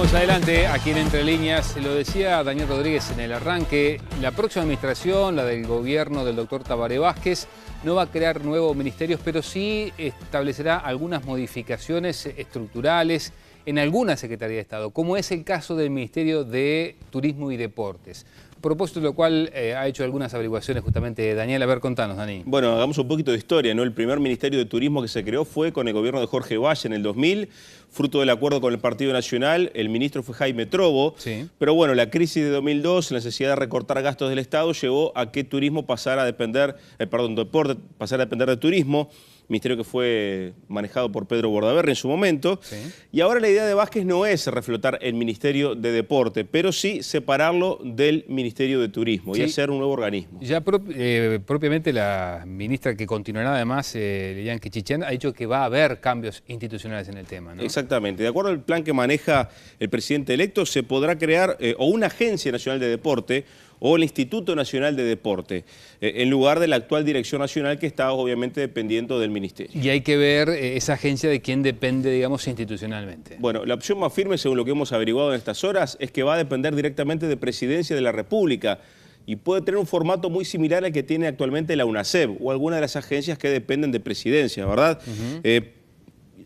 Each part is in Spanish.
Seguimos adelante aquí en Entre Líneas. Lo decía Daniel Rodríguez en el arranque, la próxima administración, la del gobierno del doctor Tabaré Vázquez, no va a crear nuevos ministerios, pero sí establecerá algunas modificaciones estructurales en alguna Secretaría de Estado, como es el caso del Ministerio de Turismo y Deportes. A propósito de lo cual ha hecho algunas averiguaciones justamente Daniel. A ver, contanos, Dani. Bueno, hagamos un poquito de historia, ¿no? El primer Ministerio de Turismo que se creó fue con el gobierno de Jorge Valle en el 2000, fruto del acuerdo con el Partido Nacional. El ministro fue Jaime Trobo, Sí. Pero bueno, la crisis de 2002, la necesidad de recortar gastos del Estado, llevó a que turismo pasara a depender, deporte pasara a depender de turismo. Ministerio que fue manejado por Pedro Bordaberry en su momento. Sí. Y ahora la idea de Vázquez no es reflotar el Ministerio de Deporte, pero sí separarlo del Ministerio de Turismo y hacer un nuevo organismo. Ya propiamente la ministra que continuará además, Lilian Quechichén, ha dicho que va a haber cambios institucionales en el tema, ¿no? Exactamente. De acuerdo al plan que maneja el presidente electo, se podrá crear o una Agencia Nacional de Deporte o el Instituto Nacional de Deporte, en lugar de la actual Dirección Nacional que está obviamente dependiendo del Ministerio. Y hay que ver esa agencia de quién depende, digamos, institucionalmente. Bueno, la opción más firme, según lo que hemos averiguado en estas horas, es que va a depender directamente de Presidencia de la República y puede tener un formato muy similar al que tiene actualmente la UNACEB o alguna de las agencias que dependen de Presidencia, ¿verdad?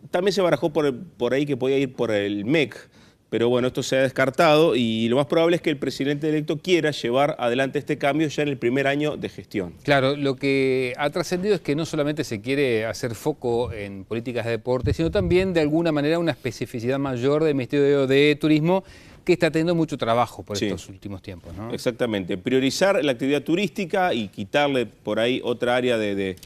También se barajó por ahí que podía ir por el MEC, pero bueno, esto se ha descartado y lo más probable es que el presidente electo quiera llevar adelante este cambio ya en el primer año de gestión. Claro, lo que ha trascendido es que no solamente se quiere hacer foco en políticas de deporte, sino también de alguna manera una especificidad mayor del Ministerio de Turismo, que está teniendo mucho trabajo por estos últimos tiempos, ¿no? Exactamente, priorizar la actividad turística y quitarle por ahí otra área de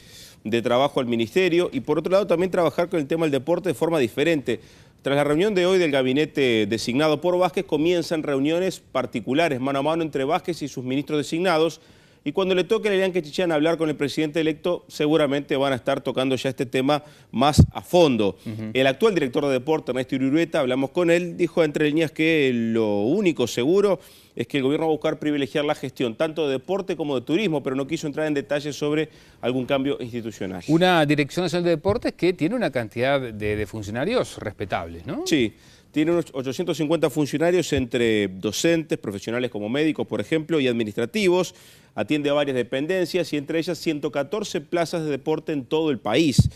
trabajo al ministerio y por otro lado también trabajar con el tema del deporte de forma diferente. Tras la reunión de hoy del gabinete designado por Vázquez, comienzan reuniones particulares, mano a mano entre Vázquez y sus ministros designados, y cuando le toque a Lilian Quechichén hablar con el presidente electo, seguramente van a estar tocando ya este tema más a fondo. El actual director de deporte, Ernesto Uriureta, hablamos con él, dijo entre líneas que lo único seguro es que el gobierno va a buscar privilegiar la gestión tanto de deporte como de turismo, pero no quiso entrar en detalles sobre algún cambio institucional. Una Dirección Nacional de Deportes que tiene una cantidad de funcionarios respetables, ¿no? Sí. Tiene unos 850 funcionarios entre docentes, profesionales como médicos, por ejemplo, y administrativos. Atiende a varias dependencias y entre ellas 114 plazas de deporte en todo el país.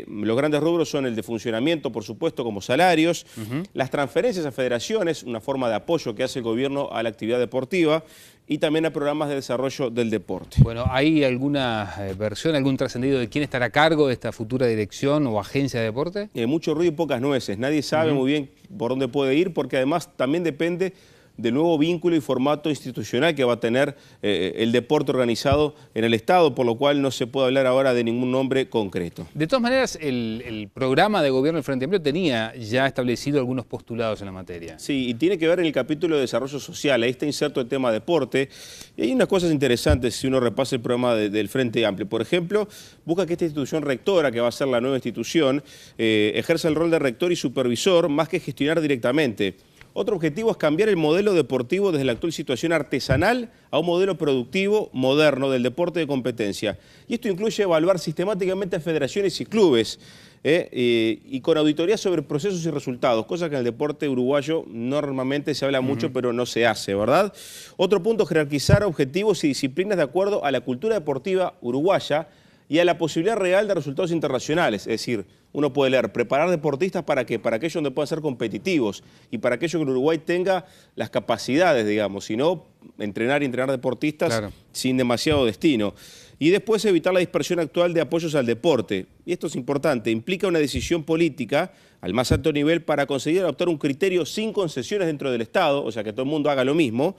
Los grandes rubros son el de funcionamiento, por supuesto, como salarios, las transferencias a federaciones, una forma de apoyo que hace el gobierno a la actividad deportiva, y también a programas de desarrollo del deporte. Bueno, ¿hay alguna versión, algún trascendido de quién estará a cargo de esta futura dirección o agencia de deporte? Mucho ruido y pocas nueces. Nadie sabe muy bien por dónde puede ir, porque además también depende del nuevo vínculo y formato institucional que va a tener el deporte organizado en el Estado, por lo cual no se puede hablar ahora de ningún nombre concreto. De todas maneras, el programa de gobierno del Frente Amplio tenía ya establecido algunos postulados en la materia. Sí, y tiene que ver en el capítulo de desarrollo social. Ahí está inserto el tema deporte. Y hay unas cosas interesantes si uno repasa el programa del Frente Amplio. Por ejemplo, busca que esta institución rectora, que va a ser la nueva institución, ejerza el rol de rector y supervisor más que gestionar directamente. Otro objetivo es cambiar el modelo deportivo desde la actual situación artesanal a un modelo productivo, moderno, del deporte de competencia. Y esto incluye evaluar sistemáticamente a federaciones y clubes y con auditorías sobre procesos y resultados, cosa que en el deporte uruguayo normalmente se habla mucho, pero no se hace, ¿verdad? Otro punto, jerarquizar objetivos y disciplinas de acuerdo a la cultura deportiva uruguaya y a la posibilidad real de resultados internacionales. Es decir, uno puede leer, preparar deportistas ¿para qué? Para aquellos donde puedan ser competitivos y para aquellos que el Uruguay tenga las capacidades, digamos, y no entrenar y entrenar deportistas sin demasiado destino. Y después evitar la dispersión actual de apoyos al deporte. Y esto es importante, implica una decisión política al más alto nivel para conseguir adoptar un criterio sin concesiones dentro del Estado, o sea, que todo el mundo haga lo mismo,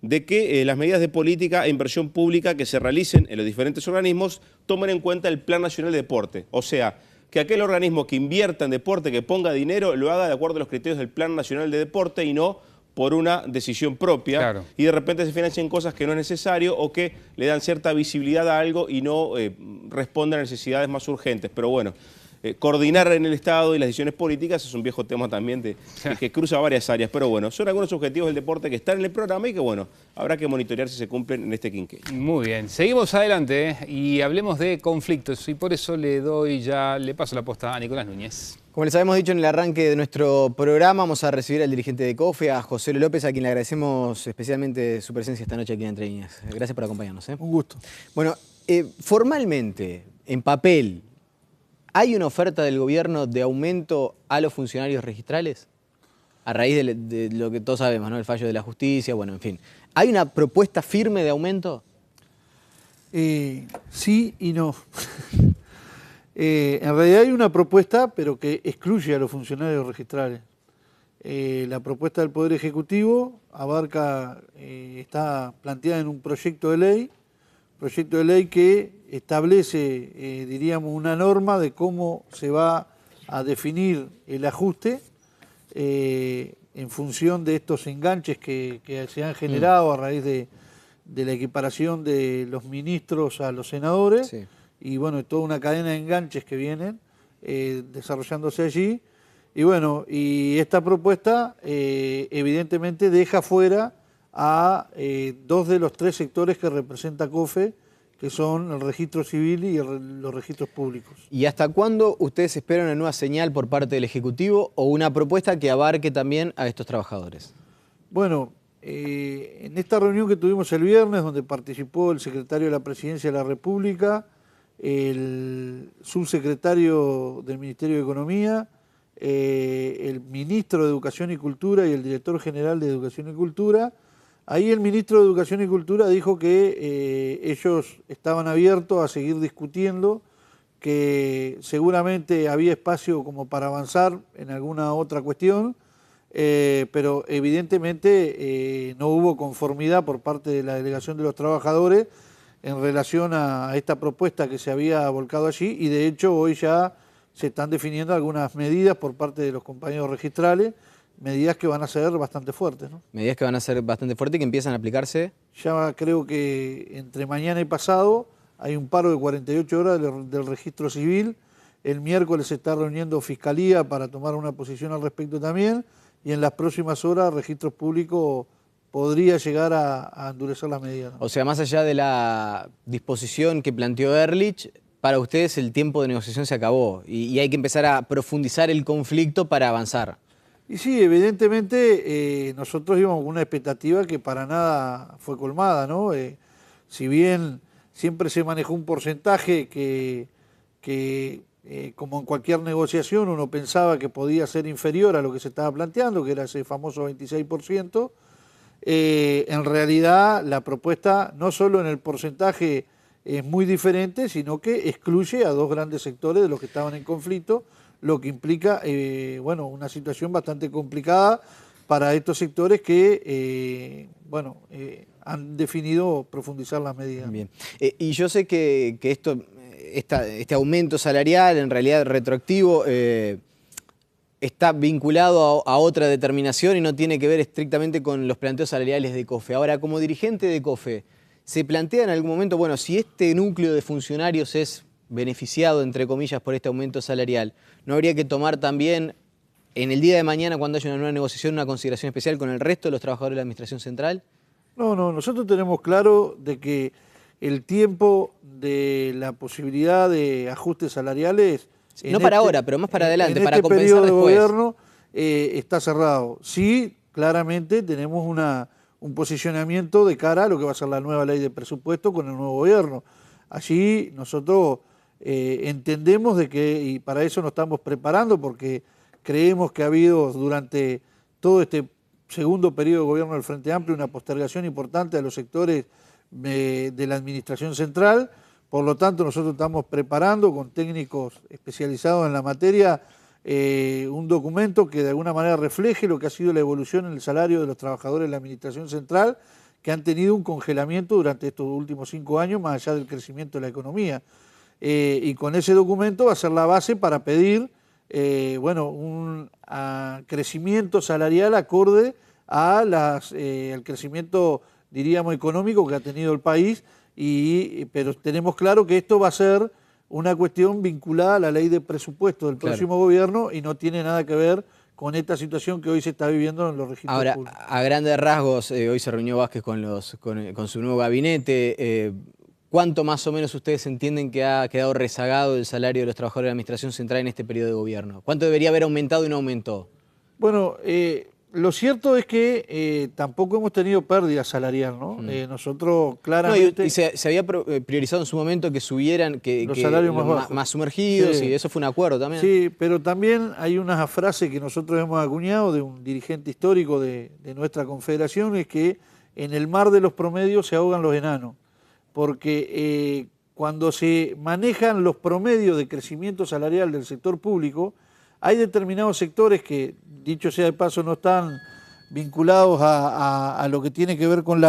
de que las medidas de política e inversión pública que se realicen en los diferentes organismos tomen en cuenta el Plan Nacional de Deporte. O sea, que aquel organismo que invierta en deporte, que ponga dinero, lo haga de acuerdo a los criterios del Plan Nacional de Deporte y no por una decisión propia. Y de repente se financian cosas que no es necesario o que le dan cierta visibilidad a algo y no responden a necesidades más urgentes. Pero bueno, coordinar en el Estado y las decisiones políticas es un viejo tema también que cruza varias áreas. Pero bueno, son algunos objetivos del deporte que están en el programa y que bueno, habrá que monitorear si se cumplen en este quinquenio. Muy bien, seguimos adelante y hablemos de conflictos y por eso le paso la posta a Nicolás Núñez. Como les habíamos dicho en el arranque de nuestro programa, vamos a recibir al dirigente de COFE, a José López, a quien le agradecemos especialmente su presencia esta noche aquí en Entre Líneas. Gracias por acompañarnos. Un gusto. Bueno, formalmente, en papel, ¿hay una oferta del gobierno de aumento a los funcionarios registrales? A raíz de lo que todos sabemos, ¿no? El fallo de la justicia, bueno, en fin. ¿Hay una propuesta firme de aumento? Sí y no. En realidad hay una propuesta, pero que excluye a los funcionarios registrales. La propuesta del Poder Ejecutivo está planteada en un proyecto de ley que establece, diríamos, una norma de cómo se va a definir el ajuste en función de estos enganches que se han generado a raíz de la equiparación de los ministros a los senadores. Sí. Y bueno, toda una cadena de enganches que vienen desarrollándose allí. Y bueno, y esta propuesta evidentemente deja fuera a 2 de los 3 sectores que representa COFE, que son el registro civil y los registros públicos. ¿Y hasta cuándo ustedes esperan una nueva señal por parte del Ejecutivo o una propuesta que abarque también a estos trabajadores? Bueno, en esta reunión que tuvimos el viernes, donde participó el secretario de la Presidencia de la República, el subsecretario del Ministerio de Economía, el ministro de Educación y Cultura y el director general de Educación y Cultura. Ahí el ministro de Educación y Cultura dijo que ellos estaban abiertos a seguir discutiendo, que seguramente había espacio como para avanzar en alguna otra cuestión, pero evidentemente no hubo conformidad por parte de la delegación de los trabajadores en relación a esta propuesta que se había volcado allí, y de hecho hoy ya se están definiendo algunas medidas por parte de los compañeros registrales, medidas que van a ser bastante fuertes, ¿no? Medidas que van a ser bastante fuertes y que empiezan a aplicarse. Ya creo que entre mañana y pasado hay un paro de 48 horas del registro civil. El miércoles se está reuniendo Fiscalía para tomar una posición al respecto también, y en las próximas horas Registros Públicos podría llegar a endurecer las medidas, ¿no? O sea, más allá de la disposición que planteó Ehrlich, para ustedes el tiempo de negociación se acabó y hay que empezar a profundizar el conflicto para avanzar. Y sí, evidentemente nosotros íbamos con una expectativa que para nada fue colmada, ¿no? Si bien siempre se manejó un porcentaje que como en cualquier negociación uno pensaba que podía ser inferior a lo que se estaba planteando, que era ese famoso 26%, en realidad la propuesta no solo en el porcentaje es muy diferente, sino que excluye a 2 grandes sectores de los que estaban en conflicto, lo que implica bueno, una situación bastante complicada para estos sectores que bueno, han definido profundizar las medidas. Bien. Y yo sé que este aumento salarial, en realidad retroactivo, está vinculado a otra determinación y no tiene que ver estrictamente con los planteos salariales de COFE. Ahora, como dirigente de COFE, ¿se plantea en algún momento, bueno, si este núcleo de funcionarios es beneficiado, entre comillas, por este aumento salarial, ¿no habría que tomar también en el día de mañana, cuando haya una nueva negociación, una consideración especial con el resto de los trabajadores de la Administración Central? No, nosotros tenemos claro de que el tiempo de la posibilidad de ajustes salariales... No para ahora, pero más para adelante, para compensar compensar después. De gobierno está cerrado. Sí, claramente tenemos un posicionamiento de cara a lo que va a ser la nueva ley de presupuesto con el nuevo gobierno. Allí nosotros entendemos de que, y para eso nos estamos preparando, porque creemos que ha habido durante todo este segundo periodo de gobierno del Frente Amplio una postergación importante a los sectores de la Administración Central. Por lo tanto, nosotros estamos preparando con técnicos especializados en la materia un documento que de alguna manera refleje lo que ha sido la evolución en el salario de los trabajadores de la Administración Central, que han tenido un congelamiento durante estos últimos 5 años, más allá del crecimiento de la economía. Y con ese documento va a ser la base para pedir bueno, un crecimiento salarial acorde al crecimiento, diríamos, económico que ha tenido el país. Pero tenemos claro que esto va a ser una cuestión vinculada a la ley de presupuesto del próximo gobierno y no tiene nada que ver con esta situación que hoy se está viviendo en los registros públicos. Ahora, a grandes rasgos, hoy se reunió Vázquez con su nuevo gabinete. ¿cuánto más o menos ustedes entienden que ha quedado rezagado el salario de los trabajadores de la Administración Central en este periodo de gobierno? ¿Cuánto debería haber aumentado y no aumentó? Bueno, lo cierto es que tampoco hemos tenido pérdida salarial, ¿no? Nosotros claramente... No, y se había priorizado en su momento que subieran los salarios más bajos. Más sumergidos, Sí. y eso fue un acuerdo también. Sí, pero también hay una frase que nosotros hemos acuñado de un dirigente histórico de nuestra confederación, es que en el mar de los promedios se ahogan los enanos, porque cuando se manejan los promedios de crecimiento salarial del sector público, hay determinados sectores que, dicho sea de paso, no están vinculados a lo que tiene que ver con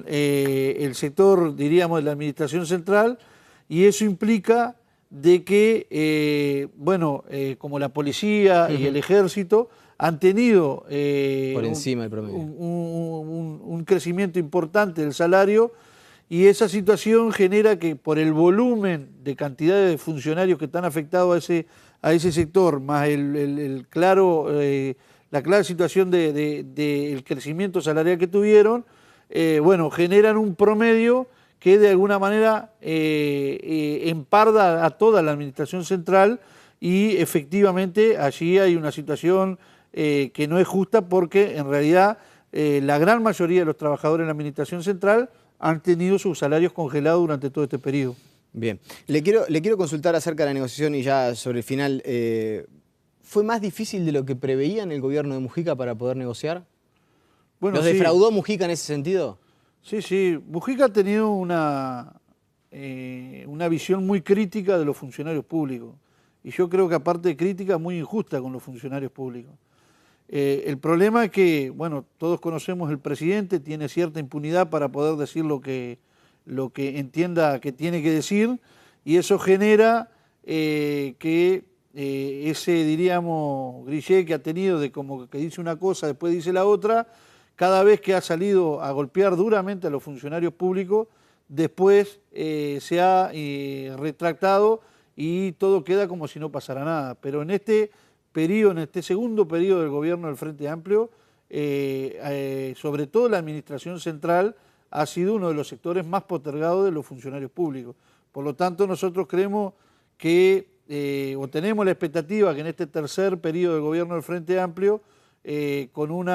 el sector, diríamos, de la administración central, y eso implica de que, como la policía y el ejército han tenido por encima del promedio. un crecimiento importante del salario, y esa situación genera que por el volumen de cantidad de funcionarios que están afectados a ese sector, más la clara situación del crecimiento salarial que tuvieron, generan un promedio que de alguna manera emparda a toda la administración central, y efectivamente allí hay una situación que no es justa, porque en realidad la gran mayoría de los trabajadores en la administración central han tenido sus salarios congelados durante todo este periodo. Bien. Le quiero consultar acerca de la negociación, y ya sobre el final. ¿Fue más difícil de lo que preveían el gobierno de Mujica para poder negociar? Bueno, ¿Los sí. defraudó Mujica en ese sentido? Sí. Mujica ha tenido una visión muy crítica de los funcionarios públicos. Y yo creo que, aparte de crítica, muy injusta con los funcionarios públicos. El problema es que, todos conocemos el presidente, tiene cierta impunidad para poder decir lo que entienda que tiene que decir, y eso genera que ese, diríamos, grillé que ha tenido de como que dice una cosa, después dice la otra, cada vez que ha salido a golpear duramente a los funcionarios públicos, después se ha retractado y todo queda como si no pasara nada. Pero en este periodo, en este segundo periodo del gobierno del Frente Amplio, sobre todo la administración central ha sido uno de los sectores más postergados de los funcionarios públicos. Por lo tanto, nosotros creemos que, o tenemos la expectativa que en este tercer periodo del gobierno del Frente Amplio, con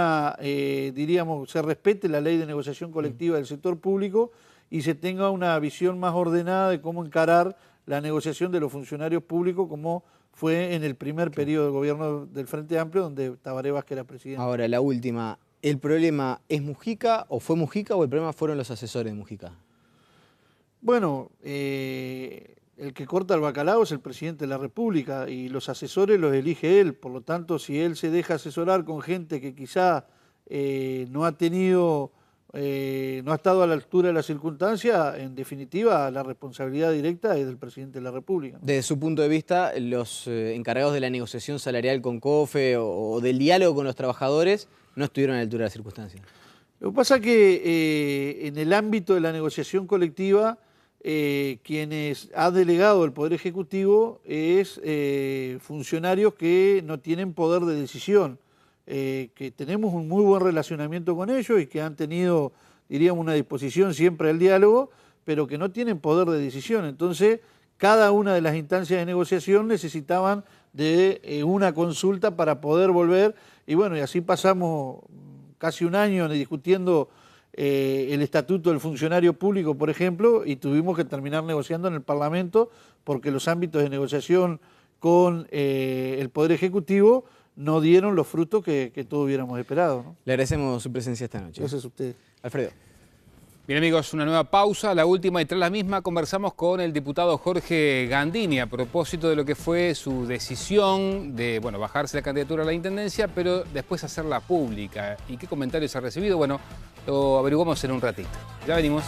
se respete la ley de negociación colectiva del sector público y se tenga una visión más ordenada de cómo encarar la negociación de los funcionarios públicos, como fue en el primer periodo del gobierno del Frente Amplio, donde Tabaré Vázquez era presidente. Ahora, la última. ¿El problema es Mujica, o fue Mujica, o el problema fueron los asesores de Mujica? Bueno, el que corta el bacalao es el presidente de la República, y los asesores los elige él. Por lo tanto, si él se deja asesorar con gente que quizá no ha estado a la altura de la circunstancia, en definitiva la responsabilidad directa es del presidente de la República. Desde su punto de vista, los encargados de la negociación salarial con COFE o del diálogo con los trabajadores no estuvieron a la altura de la circunstancia. Lo que pasa es que en el ámbito de la negociación colectiva, quienes ha delegado el Poder Ejecutivo es funcionarios que no tienen poder de decisión, que tenemos un muy buen relacionamiento con ellos y que han tenido, diríamos, una disposición siempre al diálogo, pero que no tienen poder de decisión. Entonces, cada una de las instancias de negociación necesitaban de una consulta para poder volver, y así pasamos casi un año discutiendo el estatuto del funcionario público, por ejemplo, y tuvimos que terminar negociando en el Parlamento, porque los ámbitos de negociación con el Poder Ejecutivo no dieron los frutos que todos hubiéramos esperado, ¿no? Le agradecemos su presencia esta noche. Gracias a usted. Alfredo. Bien, amigos, una nueva pausa, la última, y tras la misma conversamos con el diputado Jorge Gandini a propósito de lo que fue su decisión de bajarse la candidatura a la intendencia, pero después hacerla pública. ¿Y qué comentarios ha recibido? Bueno, lo averiguamos en un ratito. Ya venimos.